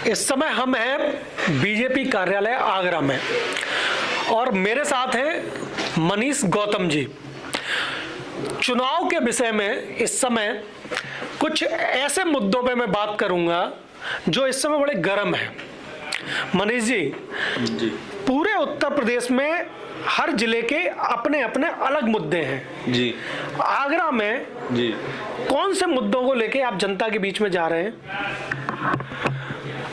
इस समय हम हैं बीजेपी कार्यालय आगरा में और मेरे साथ हैं मनीष गौतम जी। चुनाव के विषय में इस समय कुछ ऐसे मुद्दों पे मैं बात करूंगा जो इस समय बड़े गर्म हैं। मनीष जी, पूरे उत्तर प्रदेश में हर जिले के अपने अपने अलग मुद्दे हैं जी। आगरा में जी, कौन से मुद्दों को लेके आप जनता के बीच में जा रहे हैं?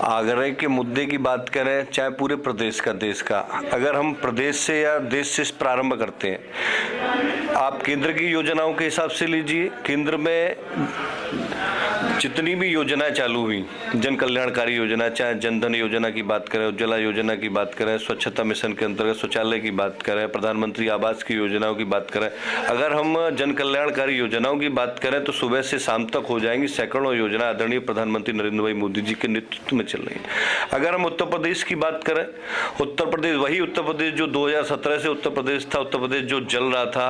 आगरा के मुद्दे की बात करें, चाहे पूरे प्रदेश का, देश का, अगर हम प्रदेश से या देश से प्रारंभ करते हैं, आप केंद्र की योजनाओं के हिसाब से लीजिए। केंद्र में जितनी भी योजनाएं चालू हुई, जन कल्याणकारी योजना, चाहे जनधन योजना की बात करें, उज्ज्वला योजना की बात करें, स्वच्छता मिशन के अंतर्गत शौचालय की बात करें, प्रधानमंत्री आवास की योजनाओं की बात करें, अगर हम जन कल्याणकारी योजनाओं की बात करें तो सुबह से शाम तक हो जाएंगी सैकड़ों योजना आदरणीय प्रधानमंत्री नरेंद्र भाई मोदी जी के नेतृत्व में चल रही है। अगर हम उत्तर प्रदेश की बात करें, उत्तर प्रदेश वही उत्तर प्रदेश जो 2017 से उत्तर प्रदेश था, उत्तर प्रदेश जो जल रहा था,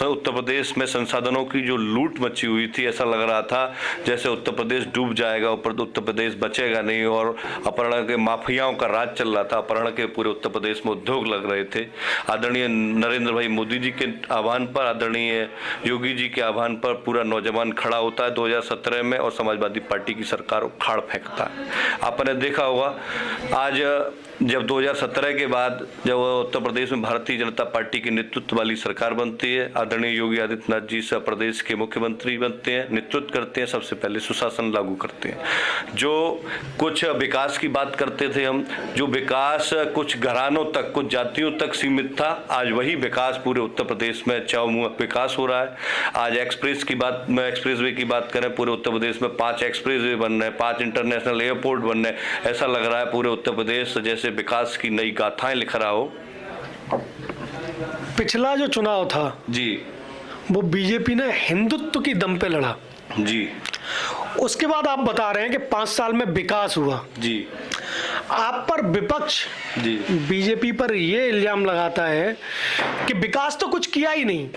उत्तर प्रदेश में संसाधनों की जो लूट मची हुई थी, ऐसा लग रहा था जैसे उत्तर प्रदेश डूब जाएगा, उत्तर प्रदेश बचेगा नहीं, और अपहरण के माफियाओं का राज चल रहा था। अपहरण के पूरे उत्तर प्रदेश में उद्योग लग रहे थे। आदरणीय नरेंद्र भाई मोदी जी के आह्वान पर, आदरणीय योगी जी के आह्वान पर पूरा नौजवान खड़ा होता है 2017 में और समाजवादी पार्टी की सरकार उखाड़ फेंकता है। आपने देखा होगा आज जब 2017 के बाद जब उत्तर प्रदेश में भारतीय जनता पार्टी की नेतृत्व वाली सरकार बनती है, आदरणीय योगी आदित्यनाथ जी सब प्रदेश के मुख्यमंत्री बनते हैं, नेतृत्व करते हैं, सबसे पहले सुशासन लागू करते हैं। जो कुछ विकास की बात करते थे हम, जो विकास कुछ घरानों तक, कुछ जातियों तक सीमित था, आज वही विकास पूरे उत्तर प्रदेश में चौमुहा विकास हो रहा है। आज एक्सप्रेस की बात, एक्सप्रेसवे की बात करें, पूरे उत्तर प्रदेश में 5 एक्सप्रेसवे बन रहे हैं, 5 इंटरनेशनल एयरपोर्ट बन रहे हैं। ऐसा लग रहा है पूरे उत्तर प्रदेश जैसे विकास की नई गाथाएं लिख रहा हो। पिछला जो चुनाव था जी, वो बीजेपी ने हिंदुत्व की दम पे लड़ा जी। उसके बाद आप बता रहे हैं कि 5 साल में विकास हुआ जी। आप पर विपक्ष जी बीजेपी पर यह इल्जाम लगाता है कि विकास तो कुछ किया ही नहीं।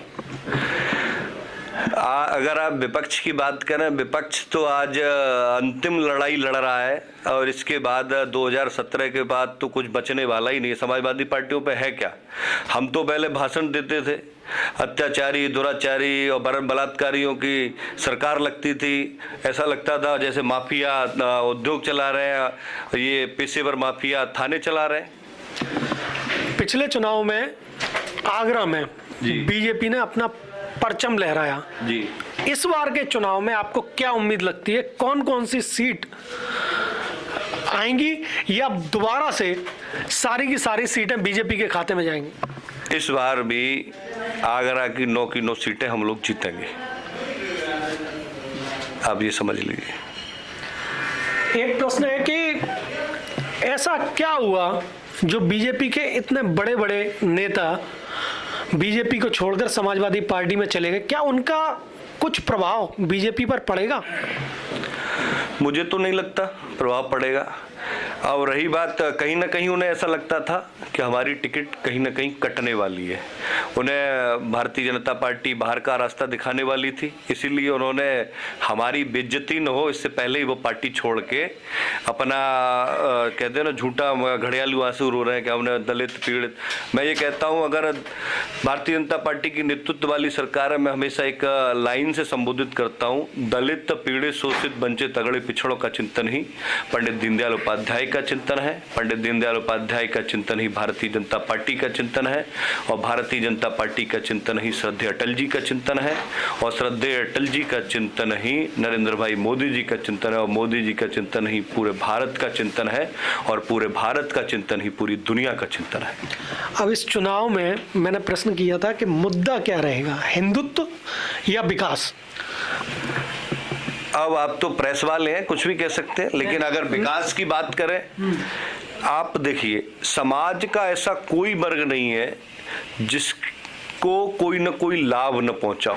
अगर आप विपक्ष की बात करें, विपक्ष तो आज अंतिम लड़ाई लड़ रहा है और इसके बाद 2017 के बाद तो कुछ बचने वाला ही नहीं। समाजवादी पार्टियों पे है क्या? हम तो पहले भाषण देते थे, अत्याचारी, दुराचारी और बलात्कारियों की सरकार लगती थी। ऐसा लगता था जैसे माफिया उद्योग चला रहे हैं, ये पेशेवर माफिया थाने चला रहे हैं। पिछले चुनाव में आगरा में बीजेपी ने अपना परचम लहराया जी। इस बार के चुनाव में आपको क्या उम्मीद लगती है? कौन कौन सी सीट आएंगी या दोबारा से सारी की सारी सीटें बीजेपी के खाते में जाएंगी? इस बार भी आगरा की 9 की 9 सीटें हम लोग जीतेंगे, आप ये समझ लीजिए। एक प्रश्न है कि ऐसा क्या हुआ जो बीजेपी के इतने बड़े बड़े नेता बीजेपी को छोड़कर समाजवादी पार्टी में चले गए? क्या उनका कुछ प्रभाव बीजेपी पर पड़ेगा? मुझे तो नहीं लगता प्रभाव पड़ेगा। और रही बात, कहीं ना कहीं उन्हें ऐसा लगता था कि हमारी टिकट कहीं ना कहीं कटने वाली है। उन्हें भारतीय जनता पार्टी बाहर का रास्ता दिखाने वाली थी, इसीलिए उन्होंने हमारी बेइज्जती न हो इससे पहले ही वो पार्टी छोड़ के अपना कहते हैं ना, झूठा घड़ियालू आंसू रो रहे हैं कि हमने दलित पीड़ित। मैं ये कहता हूँ, अगर भारतीय जनता पार्टी की नेतृत्व वाली सरकार है, मैं हमेशा एक लाइन से संबोधित करता हूँ, दलित पीड़ित शोषित वंचित अगड़े पिछड़ों का चिंतन ही पंडित दीनदयाल उपाध्याय का चिंतन है। पंडित दीनदयाल उपाध्याय का चिंतन ही भारतीय जनता पार्टी का चिंतन है और भारतीय जनता पार्टी का चिंतन ही श्रद्धेय अटल जी का चिंतन है और श्रद्धेय अटल जी का चिंतन ही नरेंद्र भाई मोदी जी का चिंतन है और मोदी जी का चिंतन ही पूरे भारत का चिंतन है और पूरे भारत का चिंतन ही पूरी दुनिया का चिंतन है। अब इस चुनाव में मैंने प्रश्न किया था कि मुद्दा क्या रहेगा, हिंदुत्व या विकास? अब आप तो प्रेस वाले हैं, कुछ भी कह सकते हैं, लेकिन अगर विकास की बात करें, आप देखिए, समाज का ऐसा कोई वर्ग नहीं है जिसको कोई न कोई लाभ न पहुंचा।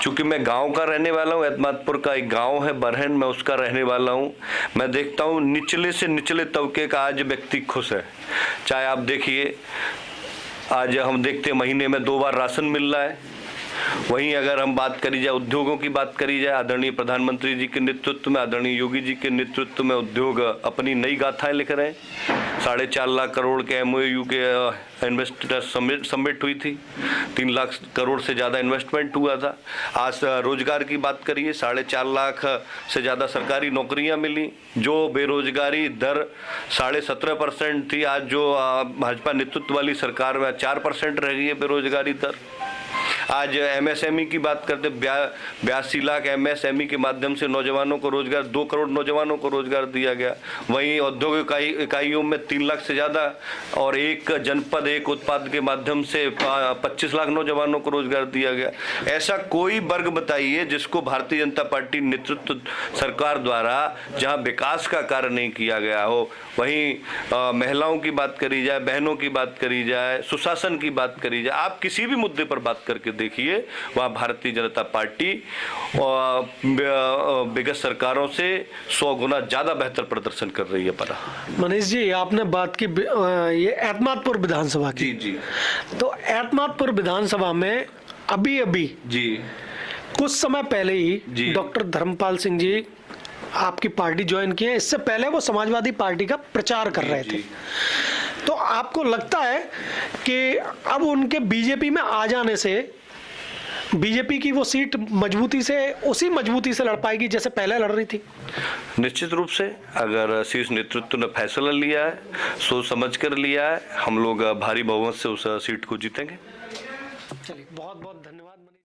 चूंकि मैं गांव का रहने वाला हूं, एतमादपुर का एक गांव है बरहन, मैं उसका रहने वाला हूं। मैं देखता हूं निचले से निचले तबके का आज व्यक्ति खुश है। चाहे आप देखिए, आज हम देखते हैं महीने में 2 बार राशन मिल रहा है, वहीं अगर हम बात करी जाए उद्योगों की बात करी जाए, आदरणीय प्रधानमंत्री जी के नेतृत्व में, आदरणीय योगी जी के नेतृत्व में उद्योग अपनी नई गाथाएं लिख रहे हैं। 4.5 लाख करोड़ के MOU के इन्वेस्टर समिट हुई थी, 3 लाख करोड़ से ज़्यादा इन्वेस्टमेंट हुआ था। आज रोजगार की बात करिए, 4.5 लाख से ज़्यादा सरकारी नौकरियां मिली। जो बेरोजगारी दर 17.5% थी, आज जो भाजपा नेतृत्व वाली सरकार में 4% रह गई है बेरोजगारी दर। आज MSME की बात करते, 82 लाख MSME के माध्यम से नौजवानों को रोजगार, 2 करोड़ नौजवानों को रोजगार दिया गया। वहीं औद्योगिक इकाइयों में 3 लाख से ज़्यादा और एक जनपद एक उत्पाद के माध्यम से 25 लाख नौजवानों को रोजगार दिया गया। ऐसा कोई वर्ग बताइए जिसको भारतीय जनता पार्टी नेतृत्व सरकार द्वारा जहां विकास का कार्य नहीं किया गया हो। वहीं महिलाओं की बात करी जाए, बहनों की बात करी जाए, सुशासन की बात करी जाए, आप किसी भी मुद्दे पर बात करके देखिए, वहाँ भारतीय जनता पार्टी विगत सरकारों से 100 गुना ज़्यादा बेहतर प्रदर्शन कर रही है। परा मनीष जी, आपने बात की ये एतमादपुर विधानसभा की। जी। तो एतमादपुर विधानसभा में अभी जी कुछ समय पहले ही डॉक्टर धर्मपाल सिंह जी आपकी पार्टी ज्वाइन किए। इससे पहले वो समाजवादी पार्टी का प्रचार कर रहे थे। तो आपको लगता है कि अब उनके बीजेपी में आ जाने से बीजेपी की वो सीट उसी मजबूती से लड़ पाएगी जैसे पहले लड़ रही थी? निश्चित रूप से, अगर शीर्ष नेतृत्व ने फैसला लिया है, सोच समझ कर लिया है, हम लोग भारी बहुमत से उस सीट को जीतेंगे। चलिए, बहुत बहुत धन्यवाद।